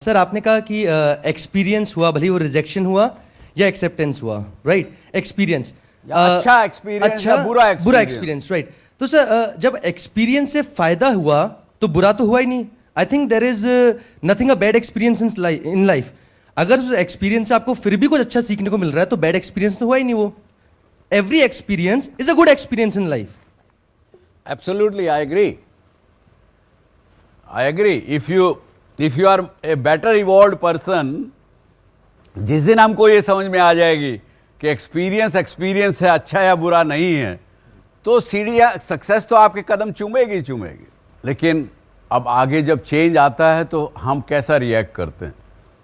Sir आपने कहा कि एक्सपीरियंस हुआ, भले वो रिजेक्शन हुआ या एक्सेप्टेंस हुआ, राइट? एक्सपीरियंस, अच्छा एक्सपीरियंस या बुरा एक्सपीरियंस, राइट? तो सर जब एक्सपीरियंस से फायदा हुआ तो बुरा तो हुआ ही नहीं. I think there is nothing a bad experience in life. अगर उस एक्सपीरियंस से आपको फिर भी कुछ अच्छा सीखने को मिल रहा है तो बैड एक्सपीरियंस तो हुआ ही नहीं वो. Every experience is a good experience in life. Absolutely, I agree. I agree. If you are a better evolved person, जिस दिन हमको ये समझ में आ जाएगी कि एक्सपीरियंस है, अच्छा या बुरा नहीं है, तो सीढ़ियाँ सक्सेस तो आपके कदम चूमेगी. लेकिन अब आगे जब चेंज आता है तो हम कैसा रिएक्ट करते हैं,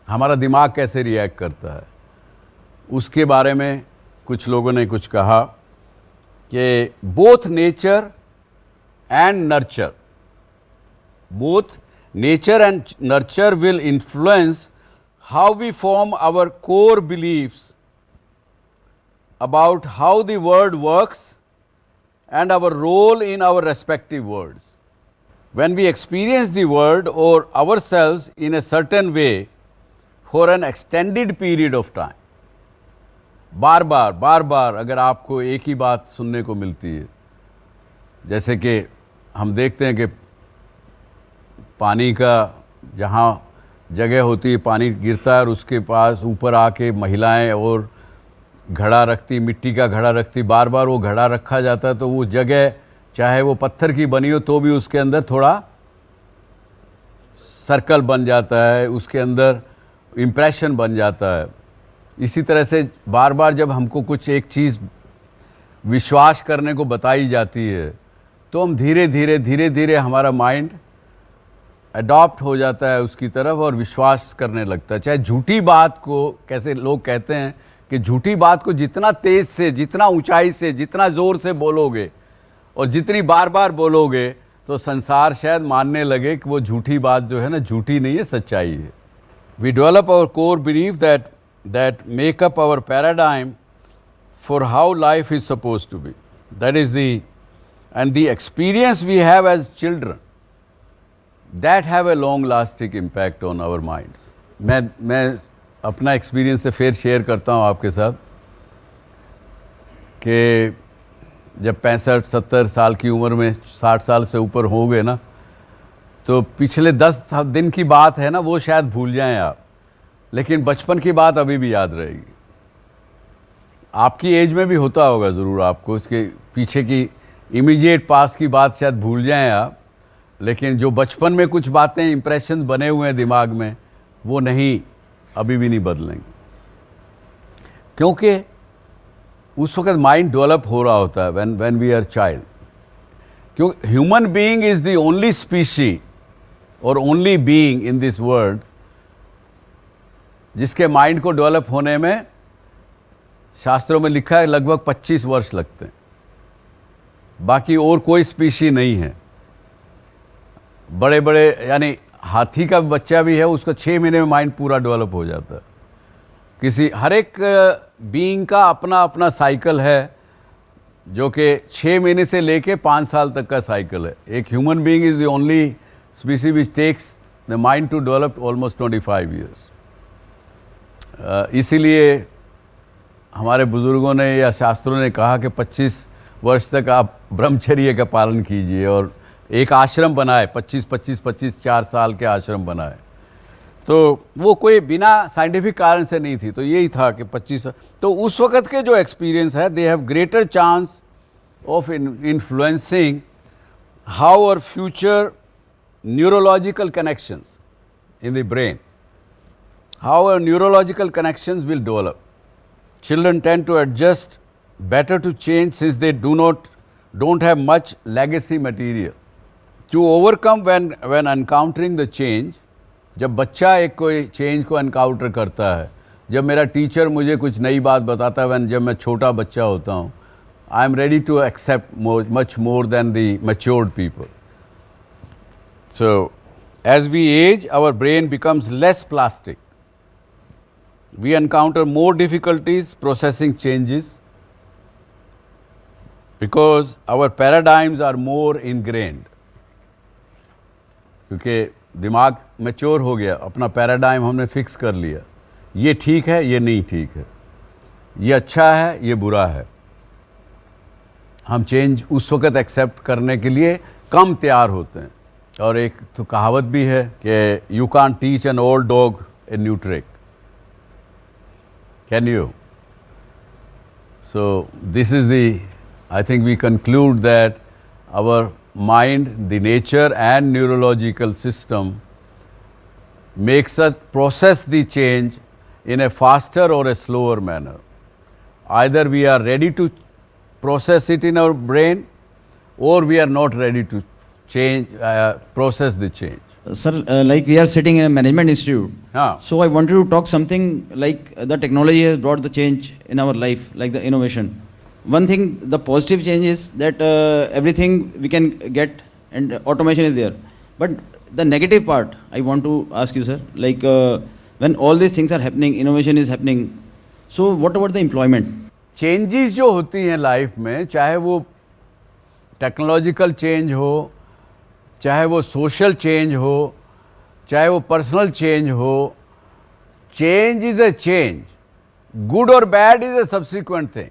हमारा दिमाग कैसे रिएक्ट करता है, उसके बारे में कुछ लोगों ने कुछ कहा कि both nature and nurture, both nature and nurture will influence how we form our core beliefs about how the world works and our role in our respective worlds. When we experience the world or ourselves in a certain way for an extended period of time, बार बार अगर आपको एक ही बात सुनने को मिलती है, जैसे कि हम देखते हैं कि पानी का जहाँ जगह होती है, पानी गिरता है और उसके पास ऊपर आके महिलाएं और घड़ा रखती, मिट्टी का घड़ा रखती, बार बार वो घड़ा रखा जाता है तो वो जगह चाहे वो पत्थर की बनी हो तो भी उसके अंदर थोड़ा सर्कल बन जाता है, उसके अंदर इम्प्रेशन बन जाता है. इसी तरह से बार बार जब हमको कुछ एक चीज़ विश्वास करने को बताई जाती है तो हम धीरे धीरे हमारा माइंड अडॉप्ट हो जाता है उसकी तरफ और विश्वास करने लगता है. चाहे झूठी बात को, कैसे लोग कहते हैं कि झूठी बात को जितना तेज़ से, जितना ऊंचाई से, जितना ज़ोर से बोलोगे और जितनी बार बार बोलोगे तो संसार शायद मानने लगे कि वो झूठी बात जो है ना, झूठी नहीं है, सच्चाई है. We develop our core belief that make up our paradigm for how life is suppose to be. That is the and the experience we have as children that have a long lasting impact on our minds. मैं अपना experience से फिर share करता हूँ आपके साथ कि जब 65-70 साल की उम्र में 60 साल से ऊपर हो गए ना, तो पिछले 10 दिन की बात है ना, वो शायद भूल जाएं आप, लेकिन बचपन की बात अभी भी याद रहेगी. आपकी एज में भी होता होगा ज़रूर, आपको इसके पीछे की इमीडिएट पास की बात शायद भूल जाएं आप, लेकिन जो बचपन में कुछ बातें इंप्रेशन बने हुए हैं दिमाग में, वो नहीं, अभी भी नहीं बदलेंगे, क्योंकि उस वक्त माइंड डेवलप हो रहा होता है व्हेन वी आर चाइल्ड. क्योंकि human being is the only species और only being in this world जिसके माइंड को डेवलप होने में शास्त्रों में लिखा है लगभग 25 वर्ष लगते हैं. बाकी और कोई स्पीशी नहीं है. बड़े यानी हाथी का बच्चा भी है, उसका 6 महीने में माइंड पूरा डेवलप हो जाता है. हर एक बीइंग का अपना अपना साइकिल है जो कि 6 महीने से लेके 5 साल तक का साइकिल है. एक human being is the only species which takes the mind to develop almost 25 years. इसीलिए हमारे बुज़ुर्गों ने या शास्त्रों ने कहा कि 25 वर्ष तक आप ब्रह्मचर्य का पालन कीजिए और एक आश्रम बनाए, 25 4 साल के आश्रम बनाए. तो वो कोई बिना साइंटिफिक कारण से नहीं थी, तो यही था कि 25. तो उस वक़्त के जो एक्सपीरियंस है, they have greater chance of influencing how our future neurological connections in the brain, how our neurological connections will develop. Children tend to adjust better to change since they don't have much legacy material. To overcome when encountering the change, जब बच्चा एक कोई change को encounter करता है, जब मेरा teacher मुझे कुछ नई बात बताता है, जब मैं छोटा बच्चा होता हूँ, I am ready to accept much more than the matured people. So as we age our brain becomes less plastic. We encounter more difficulties processing changes because our paradigms are more ingrained. क्योंकि दिमाग mature हो गया, अपना paradigm हमने fix कर लिया, ये ठीक है, ये नहीं ठीक है, ये अच्छा है, ये बुरा है। हम चेंज उस वक़्त एक्सेप्ट करने के लिए कम तैयार होते हैं। और एक तो कहावत भी है कि you can't teach an old dog a new trick, can you? So this is I think we conclude that our mind, the nature and neurological system makes us process the change in a faster or a slower manner. Either we are ready to process it in our brain or we are not ready to process the change. Sir, like we are sitting in a management institute. हाँ. So I wanted to talk something like the technology has brought the change in our life, like the innovation. One thing, the positive change is that everything we can get and automation is there. But the negative part, I want to ask you, sir, like when all these things are happening, innovation is happening. So what about the employment? Changes जो होती हैं life में, चाहे वो technological change हो, चाहे वो social change हो, चाहे वो पर्सनल चेंज हो, change is a change, good और bad is a subsequent thing.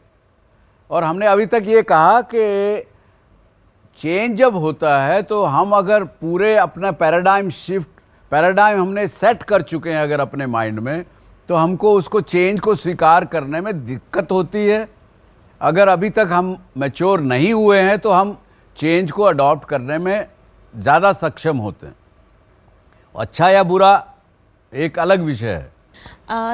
और हमने अभी तक ये कहा कि चेंज जब होता है तो हम अगर पूरे अपना पैराडाइम हमने सेट कर चुके हैं अगर अपने माइंड में, तो हमको उसको चेंज को स्वीकार करने में दिक्कत होती है। अगर अभी तक हम मैच्योर नहीं हुए हैं तो हम चेंज को अडॉप्ट करने में ज़्यादा सक्षम होते हैं। अच्छा या बुरा एक अलग विषय है।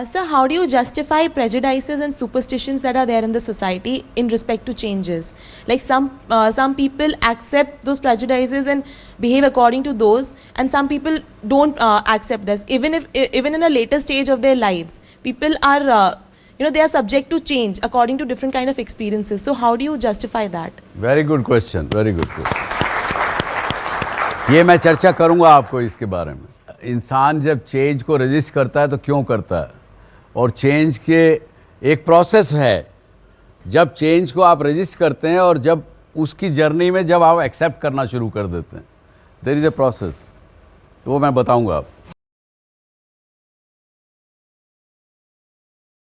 Sir, how do you justify prejudices and superstitions that are there in the society in respect to changes? Like some people accept those prejudices and behave according to those, and some people don't accept this. Even in a later stage of their lives, people are they are subject to change according to different kind of experiences. So how do you justify that? Very good question, very good question. ये मैं चर्चा करूंगा आपको इसके बारे में। इंसान जब चेंज को रजिस्ट करता है तो क्यों करता है, और चेंज के एक प्रोसेस है। जब चेंज को आप रजिस्ट करते हैं और जब उसकी जर्नी में जब आप एक्सेप्ट करना शुरू कर देते हैं, देयर इज़ ए प्रोसेस, तो वो मैं बताऊंगा आपको।